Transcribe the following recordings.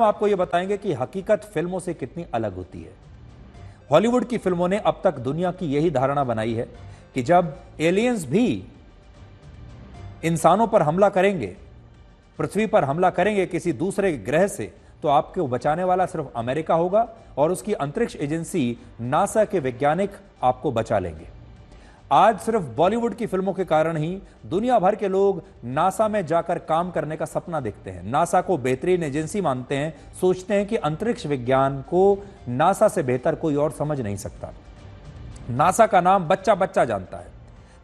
हम आपको यह बताएंगे कि हकीकत फिल्मों से कितनी अलग होती है। हॉलीवुड की फिल्मों ने अब तक दुनिया की यही धारणा बनाई है कि जब एलियंस भी इंसानों पर हमला करेंगे, पृथ्वी पर हमला करेंगे किसी दूसरे ग्रह से, तो आपको बचाने वाला सिर्फ अमेरिका होगा और उसकी अंतरिक्ष एजेंसी नासा के वैज्ञानिक आपको बचा लेंगे। आज सिर्फ बॉलीवुड की फिल्मों के कारण ही दुनिया भर के लोग नासा में जाकर काम करने का सपना देखते हैं, नासा को बेहतरीन एजेंसी मानते हैं, सोचते हैं कि अंतरिक्ष विज्ञान को नासा से बेहतर कोई और समझ नहीं सकता। नासा का नाम बच्चा बच्चा जानता है।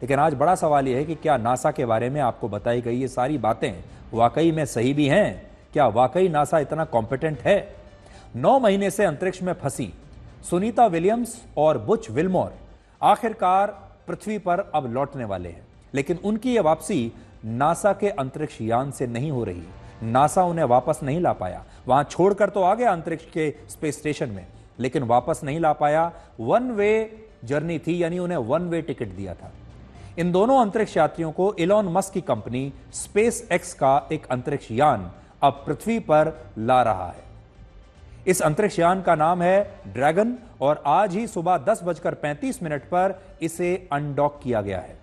लेकिन आज बड़ा सवाल यह है कि क्या नासा के बारे में आपको बताई गई ये सारी बातें वाकई में सही भी हैं? क्या वाकई नासा इतना कॉम्पिटेंट है? 9 महीने से अंतरिक्ष में फंसी सुनीता विलियम्स और बुच विल्मोर आखिरकार पृथ्वी पर अब लौटने वाले हैं। लेकिन उनकी यह वापसी नासा के अंतरिक्ष यान से नहीं हो रही। नासा उन्हें वापस नहीं ला पाया। वहां छोड़कर तो आ गया अंतरिक्ष के स्पेस स्टेशन में, लेकिन वापस नहीं ला पाया। वन वे जर्नी थी, यानी उन्हें वन वे टिकट दिया था। इन दोनों अंतरिक्ष यात्रियों को इलॉन मस्क की कंपनी स्पेस एक्स का एक अंतरिक्ष यान अब पृथ्वी पर ला रहा है। इस अंतरिक्ष यान का नाम है ड्रैगन और आज ही सुबह 10:35 पर इसे अनडॉक किया गया है।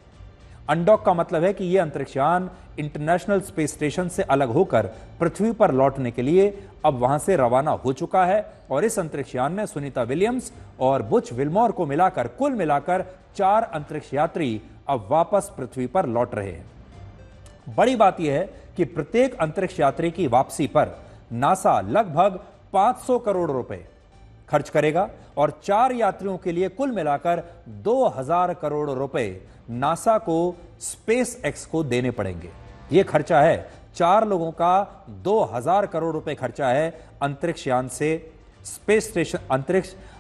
अनडॉक का मतलब है कि यह अंतरिक्ष यान इंटरनेशनल स्पेस स्टेशन से अलग होकर पृथ्वी पर लौटने के लिए अब वहां से रवाना हो चुका है। और इस अंतरिक्ष यान में सुनीता विलियम्स और बुच विल्मोर को मिलाकर कुल मिलाकर 4 अंतरिक्ष यात्री अब वापस पृथ्वी पर लौट रहे हैं। बड़ी बात यह है कि प्रत्येक अंतरिक्ष यात्री की वापसी पर नासा लगभग 500 करोड़ रुपए खर्च करेगा और 4 यात्रियों के लिए कुल मिलाकर 2000 करोड़ रुपए नासा को स्पेस एक्स को देने पड़ेंगे। यह खर्चा है 4 लोगों का 2000 करोड़ रुपए खर्चा है अंतरिक्ष यान से स्पेस स्टेशन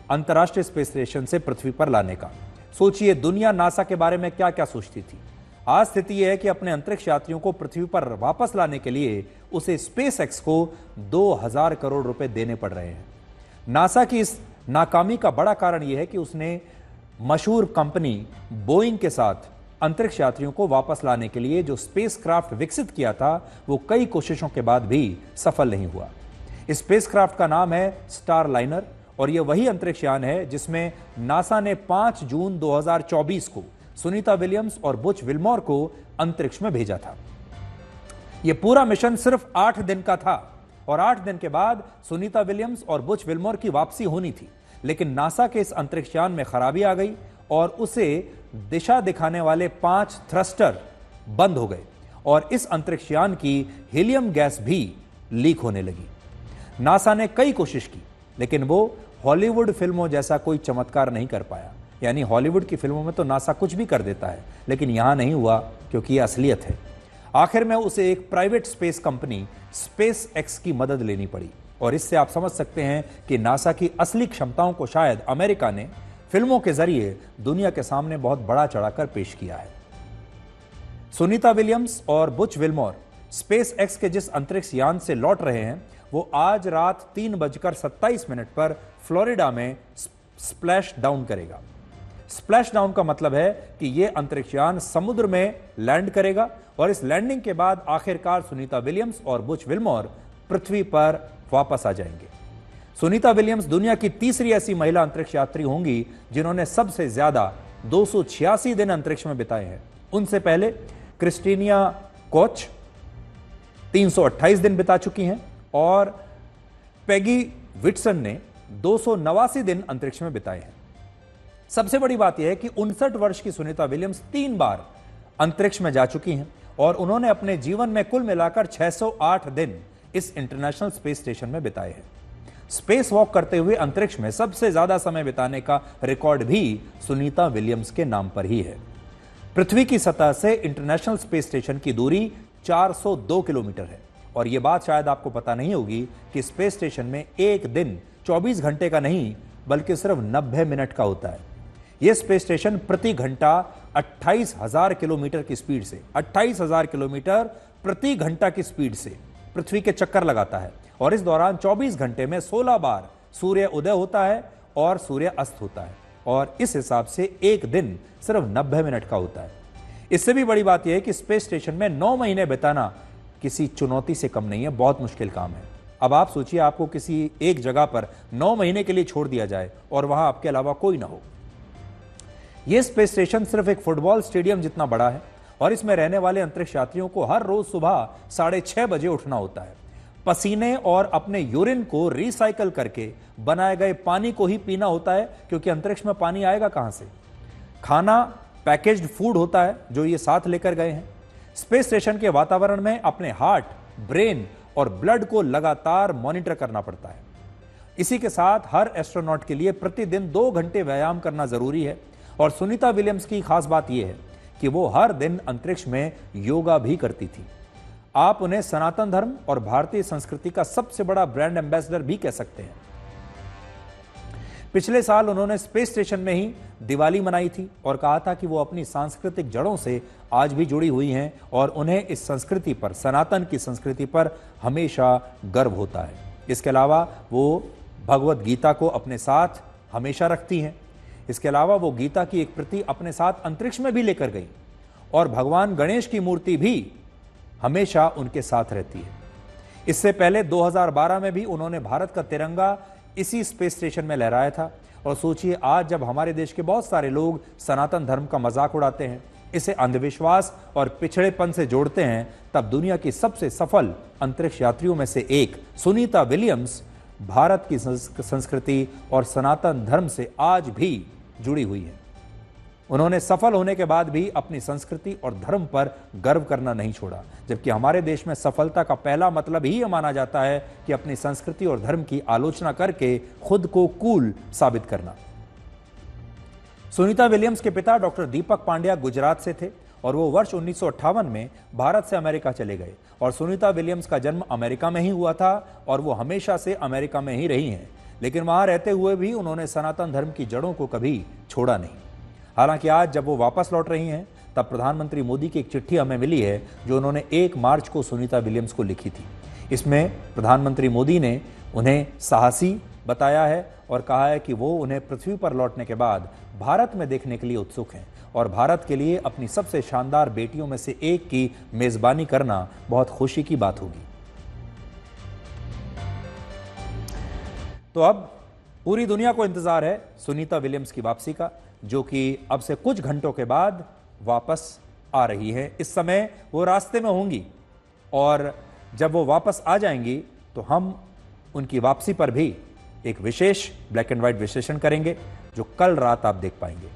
अंतर्राष्ट्रीय स्पेस स्टेशन से पृथ्वी पर लाने का। सोचिए दुनिया नासा के बारे में क्या क्या सोचती थी। आज स्थिति यह है कि अपने अंतरिक्ष यात्रियों को पृथ्वी पर वापस लाने के लिए उसे स्पेस एक्स को 2000 करोड़ रुपए देने पड़ रहे हैं। नासा की इस नाकामी का बड़ा कारण यह है कि उसने मशहूर कंपनी बोइंग के साथ अंतरिक्ष यात्रियों को वापस लाने के लिए जो स्पेसक्राफ्ट विकसित किया था, वो कई कोशिशों के बाद भी सफल नहीं हुआ। इस स्पेसक्राफ्ट का नाम है स्टार लाइनर और यह वही अंतरिक्ष यान है जिसमें नासा ने 5 जून 2024 को सुनीता विलियम्स और बुच विल्मोर को अंतरिक्ष में भेजा था। यह पूरा मिशन सिर्फ 8 दिन का था और 8 दिन के बाद सुनीता विलियम्स और बुच विल्मोर की वापसी होनी थी। लेकिन नासा के इस अंतरिक्ष यान में खराबी आ गई और उसे दिशा दिखाने वाले 5 थ्रस्टर बंद हो गए और इस अंतरिक्ष यान की हीलियम गैस भी लीक होने लगी। नासा ने कई कोशिश की, लेकिन वो हॉलीवुड फिल्मों जैसा कोई चमत्कार नहीं कर पाया। यानी हॉलीवुड की फिल्मों में तो नासा कुछ भी कर देता है, लेकिन यहां नहीं हुआ क्योंकि यह असलियत है। आखिर में उसे एक private space company space x की मदद लेनी पड़ी और इससे आप समझ सकते हैं कि नासा की असली क्षमताओं को शायद अमेरिका ने फिल्मों के जरिए दुनिया के सामने बहुत बड़ा चढ़ाकर पेश किया है। सुनीता विलियम्स और बुच विल्मोर स्पेस एक्स के जिस अंतरिक्ष यान से लौट रहे हैं, वो आज रात 3:27 पर फ्लोरिडा में स्प्लैश डाउन करेगा। स्प्लैश डाउन का मतलब है कि यह अंतरिक्ष यान समुद्र में लैंड करेगा और इस लैंडिंग के बाद आखिरकार सुनीता विलियम्स और बुच विल्मोर पृथ्वी पर वापस आ जाएंगे। सुनीता विलियम्स दुनिया की तीसरी ऐसी महिला अंतरिक्ष यात्री होंगी जिन्होंने सबसे ज्यादा 286 दिन अंतरिक्ष में बिताए हैं। उनसे पहले क्रिस्टीनिया कोच 328 दिन बिता चुकी हैं और पेगी विटसन ने 289 दिन अंतरिक्ष में बिताए हैं। सबसे बड़ी बात यह है कि 59 वर्ष की सुनीता विलियम्स 3 बार अंतरिक्ष में जा चुकी हैं और उन्होंने अपने जीवन में कुल मिलाकर 608 दिन इस इंटरनेशनल स्पेस स्टेशन में बिताए हैं। स्पेस वॉक करते हुए अंतरिक्ष में सबसे ज्यादा समय बिताने का रिकॉर्ड भी सुनीता विलियम्स के नाम पर ही है। पृथ्वी की सतह से इंटरनेशनल स्पेस स्टेशन की दूरी 402 किलोमीटर है और यह बात शायद आपको पता नहीं होगी कि स्पेस स्टेशन में एक दिन 24 घंटे का नहीं बल्कि सिर्फ 90 मिनट का होता है। यह स्पेस स्टेशन प्रति घंटा 28,000 किलोमीटर की स्पीड से 28,000 किलोमीटर प्रति घंटा की स्पीड से पृथ्वी के चक्कर लगाता है और इस दौरान 24 घंटे में 16 बार सूर्य उदय होता है और सूर्य अस्त होता है और इस हिसाब से एक दिन सिर्फ 90 मिनट का होता है। इससे भी बड़ी बात यह है कि स्पेस स्टेशन में 9 महीने बिताना किसी चुनौती से कम नहीं है, बहुत मुश्किल काम है। अब आप सोचिए, आपको किसी एक जगह पर 9 महीने के लिए छोड़ दिया जाए और वहां आपके अलावा कोई ना हो। यह स्पेस स्टेशन सिर्फ एक फुटबॉल स्टेडियम जितना बड़ा है और इसमें रहने वाले अंतरिक्ष यात्रियों को हर रोज सुबह 6:30 बजे उठना होता है। पसीने और अपने यूरिन को रिसाइकल करके बनाए गए पानी को ही पीना होता है, क्योंकि अंतरिक्ष में पानी आएगा कहां से। खाना पैकेज्ड फूड होता है जो ये साथ लेकर गए हैं। स्पेस स्टेशन के वातावरण में अपने हार्ट, ब्रेन और ब्लड को लगातार मॉनिटर करना पड़ता है। इसी के साथ हर एस्ट्रोनॉट के लिए प्रतिदिन 2 घंटे व्यायाम करना जरूरी है। और सुनीता विलियम्स की खास बात यह है कि वो हर दिन अंतरिक्ष में योगा भी करती थी। आप उन्हें सनातन धर्म और भारतीय संस्कृति का सबसे बड़ा ब्रांड एम्बेसडर भी कह सकते हैं। पिछले साल उन्होंने स्पेस स्टेशन में ही दिवाली मनाई थी और कहा था कि वो अपनी सांस्कृतिक जड़ों से आज भी जुड़ी हुई हैं और उन्हें इस संस्कृति पर, सनातन की संस्कृति पर हमेशा गर्व होता है। इसके अलावा वो भगवत गीता को अपने साथ हमेशा रखती हैं। इसके अलावा वो गीता की एक प्रति अपने साथ अंतरिक्ष में भी लेकर गई और भगवान गणेश की मूर्ति भी हमेशा उनके साथ रहती है। इससे पहले 2012 में भी उन्होंने भारत का तिरंगा इसी स्पेस स्टेशन में लहराया था। और सोचिए, आज जब हमारे देश के बहुत सारे लोग सनातन धर्म का मजाक उड़ाते हैं, इसे अंधविश्वास और पिछड़ेपन से जोड़ते हैं, तब दुनिया की सबसे सफल अंतरिक्ष यात्रियों में से एक सुनीता विलियम्स भारत की संस्कृति और सनातन धर्म से आज भी जुड़ी हुई है। उन्होंने सफल होने के बाद भी अपनी संस्कृति और धर्म पर गर्व करना नहीं छोड़ा, जबकि हमारे देश में सफलता का पहला मतलब ही यह माना जाता है कि अपनी संस्कृति और धर्म की आलोचना करके खुद को कूल साबित करना। सुनीता विलियम्स के पिता डॉक्टर दीपक पांड्या गुजरात से थे और वो वर्ष 1958 में भारत से अमेरिका चले गए और सुनीता विलियम्स का जन्म अमेरिका में ही हुआ था और वो हमेशा से अमेरिका में ही रही हैं। लेकिन वहां रहते हुए भी उन्होंने सनातन धर्म की जड़ों को कभी छोड़ा नहीं। हालांकि आज जब वो वापस लौट रही हैं, तब प्रधानमंत्री मोदी की एक चिट्ठी हमें मिली है जो उन्होंने 1 मार्च को सुनीता विलियम्स को लिखी थी। इसमें प्रधानमंत्री मोदी ने उन्हें साहसी बताया है और कहा है कि वो उन्हें पृथ्वी पर लौटने के बाद भारत में देखने के लिए उत्सुक हैं और भारत के लिए अपनी सबसे शानदार बेटियों में से एक की मेजबानी करना बहुत खुशी की बात होगी। तो अब पूरी दुनिया को इंतजार है सुनीता विलियम्स की वापसी का, जो कि अब से कुछ घंटों के बाद वापस आ रही है। इस समय वो रास्ते में होंगी और जब वो वापस आ जाएंगी तो हम उनकी वापसी पर भी एक विशेष ब्लैक एंड व्हाइट विश्लेषण करेंगे जो कल रात आप देख पाएंगे।